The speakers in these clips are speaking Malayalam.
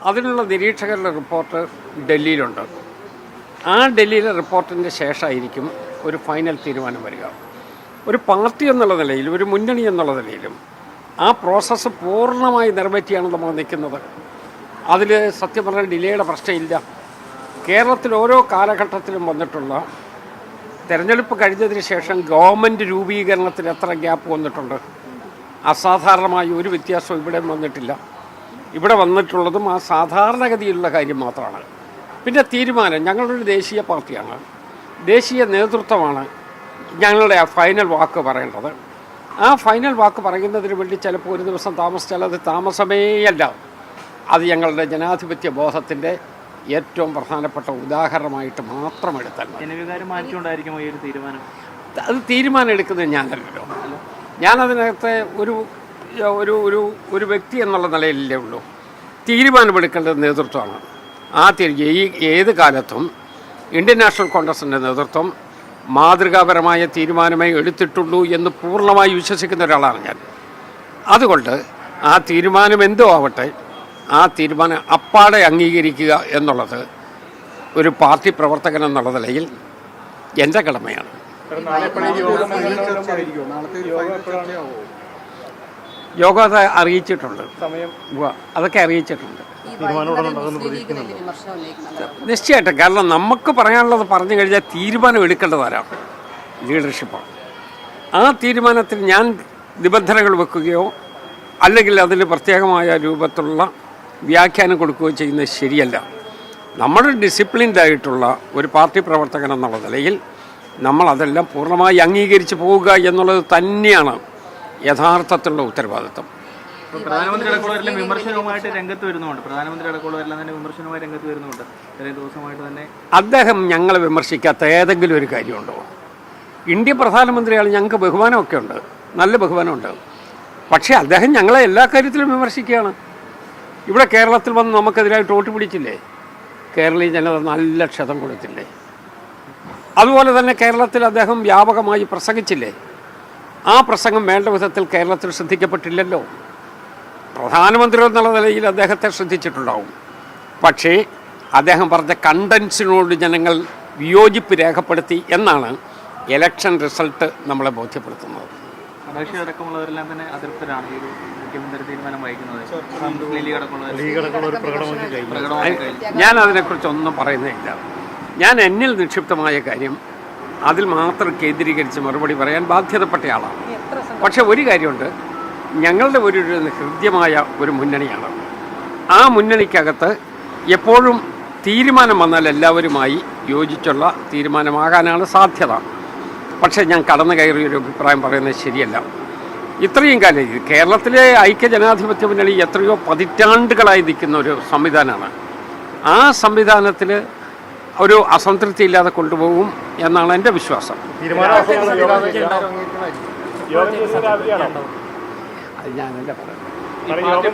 അതിനുള്ള നിരീക്ഷകരുടെ റിപ്പോർട്ട് ഡൽഹിയിലുണ്ട്. ആ ഡൽഹിയിലെ റിപ്പോർട്ടിൻ്റെ ശേഷമായിരിക്കും ഒരു ഫൈനൽ തീരുമാനം വരിക. ഒരു പാർട്ടി എന്നുള്ള നിലയിൽ, ഒരു മുന്നണി എന്നുള്ള നിലയിലും ആ പ്രോസസ്സ് പൂർണ്ണമായി നിറവേറ്റിയാണ് നമ്മൾ നിൽക്കുന്നത്. അതിൽ സത്യം പറഞ്ഞാൽ ഡിലേയുടെ പ്രശ്നമില്ല. കേരളത്തിൽ ഓരോ കാലഘട്ടത്തിലും വന്നിട്ടുള്ള തെരഞ്ഞെടുപ്പ് കഴിഞ്ഞതിന് ശേഷം ഗവൺമെൻറ് രൂപീകരണത്തിൽ എത്ര ഗ്യാപ്പ് വന്നിട്ടുണ്ട്? അസാധാരണമായ ഒരു വ്യത്യാസവും ഇവിടെ വന്നിട്ടില്ല. ഇവിടെ വന്നിട്ടുള്ളതും ആ സാധാരണഗതിയിലുള്ള കാര്യം മാത്രമാണ്. പിന്നെ തീരുമാനം, ഞങ്ങളൊരു ദേശീയ പാർട്ടിയാണ്, ദേശീയ നേതൃത്വമാണ് ഞങ്ങളുടെ ആ ഫൈനൽ വാക്ക് പറയേണ്ടത്. ആ ഫൈനൽ വാക്ക് പറയുന്നതിന് വേണ്ടി ചിലപ്പോൾ ഒരു ദിവസം താമസിച്ചാൽ അത് താമസമേയല്ല. അത് ഞങ്ങളുടെ ജനാധിപത്യ ബോധത്തിൻ്റെ ഏറ്റവും പ്രധാനപ്പെട്ട ഉദാഹരണമായിട്ട് മാത്രം എടുത്താൽ അത് തീരുമാനം എടുക്കുന്നത് ഞാനല്ലല്ലോ. ഞാനതിനകത്ത് ഒരു ഒരു ഒരു ഒരു വ്യക്തി എന്നുള്ള നിലയിലല്ലേ ഉള്ളൂ. തീരുമാനമെടുക്കേണ്ടത് നേതൃത്വമാണ്. ഏത് കാലത്തും ഇന്ത്യൻ നാഷണൽ കോൺഗ്രസിൻ്റെ നേതൃത്വം മാതൃകാപരമായ തീരുമാനമേ എടുത്തിട്ടുള്ളൂ എന്ന് പൂർണ്ണമായി വിശ്വസിക്കുന്ന ഒരാളാണ് ഞാൻ. അതുകൊണ്ട് ആ തീരുമാനം എന്തോ ആവട്ടെ, ആ തീരുമാനം അപ്പാടെ അംഗീകരിക്കുക എന്നുള്ളത് ഒരു പാർട്ടി പ്രവർത്തകൻ എന്നുള്ള നിലയിൽ എൻ്റെ കടമയാണ്. യോഗ അത് അറിയിച്ചിട്ടുണ്ട്, അതൊക്കെ അറിയിച്ചിട്ടുണ്ട് നിശ്ചയമായിട്ടും. കാരണം നമുക്ക് പറയാനുള്ളത് പറഞ്ഞു കഴിഞ്ഞാൽ തീരുമാനം എടുക്കേണ്ടതാരാണ്? ലീഡർഷിപ്പാണ്. ആ തീരുമാനത്തിൽ ഞാൻ നിബന്ധനകൾ വെക്കുകയോ അല്ലെങ്കിൽ അതിന് പ്രത്യേകമായ രൂപത്തിലുള്ള വ്യാഖ്യാനം കൊടുക്കുകയോ ചെയ്യുന്നത് ശരിയല്ല. നമ്മുടെ ഡിസിപ്ലിൻഡായിട്ടുള്ള ഒരു പാർട്ടി പ്രവർത്തകൻ എന്നുള്ള നിലയിൽ നമ്മൾ അതെല്ലാം പൂർണ്ണമായി അംഗീകരിച്ച് പോവുക എന്നുള്ളത് തന്നെയാണ് യഥാർത്ഥത്തിലുള്ള ഉത്തരവാദിത്വം. പ്രധാനമന്ത്രി അടക്കമുള്ളവരെല്ലാം വിമർശനവുമായിട്ട് രംഗത്ത് വരുന്നുണ്ട്. പ്രധാനമന്ത്രി അടക്കമുള്ളവരെല്ലാം തന്നെ വിമർശനവുമായി രംഗത്ത് വരുന്നുണ്ട്. ഇത്രയും ദിവസമായിട്ട് തന്നെ അദ്ദേഹം ഞങ്ങളെ വിമർശിക്കാത്ത ഏതെങ്കിലും ഒരു കാര്യമുണ്ടോ? ഇന്ത്യ പ്രധാനമന്ത്രിയാണ്, ഞങ്ങൾക്ക് ബഹുമാനമൊക്കെ ഉണ്ട്, നല്ല ബഹുമാനമുണ്ട്. പക്ഷേ അദ്ദേഹം ഞങ്ങളെ എല്ലാ കാര്യത്തിലും വിമർശിക്കുകയാണ്. ഇവിടെ കേരളത്തിൽ വന്ന് നമുക്കെതിരായിട്ട് വോട്ട് പിടിച്ചില്ലേ? കേരളീയ ജനത നല്ല ക്ഷതം കൊടുത്തില്ലേ? അതുപോലെ തന്നെ കേരളത്തിൽ അദ്ദേഹം വ്യാപകമായി പ്രസംഗിച്ചില്ലേ? ആ പ്രസംഗം വേണ്ട വിധത്തിൽ കേരളത്തിൽ ശ്രദ്ധിക്കപ്പെട്ടില്ലല്ലോ. പ്രധാനമന്ത്രി എന്നുള്ള നിലയിൽ അദ്ദേഹത്തെ ശ്രദ്ധിച്ചിട്ടുണ്ടാവും. പക്ഷേ അദ്ദേഹം പറഞ്ഞ കണ്ടൻസിനോട് ജനങ്ങൾ വിയോജിപ്പ് രേഖപ്പെടുത്തി എന്നാണ് ഇലക്ഷൻ റിസൾട്ട് നമ്മളെ ബോധ്യപ്പെടുത്തുന്നത്. അടക്കമുള്ളവരെല്ലാം തന്നെ അതൃപ്തരാണ് ഈ മുഖ്യമന്ത്രി തീരുമാനം വഹിക്കുന്നത്. ഞാൻ അതിനെക്കുറിച്ചൊന്നും പറയുന്നില്ല. ഞാൻ എന്നിൽ നിക്ഷിപ്തമായ കാര്യം അതിൽ മാത്രം കേന്ദ്രീകരിച്ച് മറുപടി പറയാൻ ബാധ്യതപ്പെട്ട ആളാണ്. പക്ഷെ ഒരു കാര്യമുണ്ട്, ഞങ്ങളുടെ ഒരു ഹൃദ്യമായ ഒരു മുന്നണിയാണ്. ആ മുന്നണിക്കകത്ത് എപ്പോഴും തീരുമാനം വന്നാൽ എല്ലാവരുമായി യോജിച്ചുള്ള തീരുമാനമാകാനാണ് സാധ്യത. പക്ഷേ ഞാൻ കടന്നു കയറിയൊരു അഭിപ്രായം പറയുന്നത് ശരിയല്ല. ഇത്രയും കാലം കേരളത്തിലെ ഐക്യജനാധിപത്യ മുന്നണി എത്രയോ പതിറ്റാണ്ടുകളായി നിൽക്കുന്ന ഒരു സംവിധാനമാണ്. ആ സംവിധാനത്തിൽ ഒരു അസംതൃപ്തി ഇല്ലാതെ കൊണ്ടുപോകും എന്നാണ് എൻ്റെ വിശ്വാസം. അത് ഞാനല്ല പറയുന്നത്.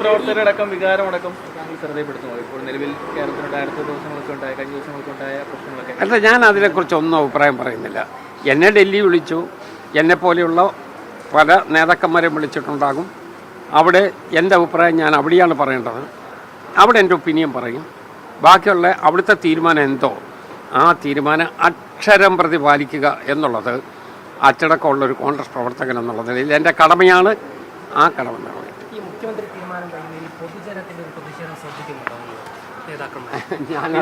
പ്രവർത്തകരടക്കം വികാരമടക്കം ശ്രദ്ധപ്പെടുത്തുമോ? ഇപ്പോൾ നിലവിൽ കേരളത്തിനുണ്ടായ അടുത്ത ദിവസങ്ങളൊക്കെ ഉണ്ടായ, കഴിഞ്ഞ ദിവസങ്ങളൊക്കെ ഉണ്ടായ പ്രശ്നങ്ങളൊക്കെ അല്ല, ഞാൻ അതിനെക്കുറിച്ചൊന്നും അഭിപ്രായം പറയുന്നില്ല. എന്നെ ഡൽഹി വിളിച്ചു, എന്നെപ്പോലെയുള്ള പല നേതാക്കന്മാരെയും വിളിച്ചിട്ടുണ്ടാകും. അവിടെ എൻ്റെ അഭിപ്രായം ഞാൻ അവിടെയാണ് പറയേണ്ടത്. അവിടെ എൻ്റെ ഒപ്പീനിയൻ പറയും. ബാക്കിയുള്ള അവിടുത്തെ തീരുമാനം എന്തോ ആ തീരുമാനം അക്ഷരം പ്രതി പാലിക്കുക എന്നുള്ളത് അച്ചടക്കമുള്ളൊരു കോൺഗ്രസ് പ്രവർത്തകൻ എന്നുള്ള നിലയിൽ എൻ്റെ കടമയാണ്. ആ കടമ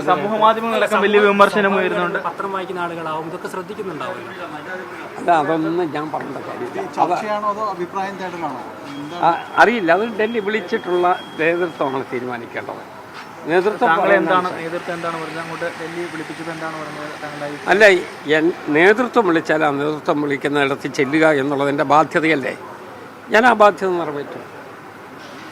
സമൂഹ മാധ്യമങ്ങളടക്കം വലിയ വിമർശനം ഉയരുന്നുണ്ട്. പത്രം വായിക്കുന്ന ആളുകളാവും, ഇതൊക്കെ ശ്രദ്ധിക്കുന്നുണ്ടാവുമല്ലോ. അല്ല, അതൊന്നും ഞാൻ പറഞ്ഞ കാര്യമില്ല. അറിയില്ല, അത് ഡൽഹി വിളിച്ചിട്ടുള്ള നേതൃത്വമാണ് തീരുമാനിക്കേണ്ടത്. അല്ല, നേതൃത്വം വിളിച്ചാൽ ആ നേതൃത്വം വിളിക്കുന്നിടത്ത് ചെല്ലുക എന്നുള്ളതിൻ്റെ ബാധ്യതയല്ലേ. ഞാൻ ആ ബാധ്യത നിറവേറ്റും.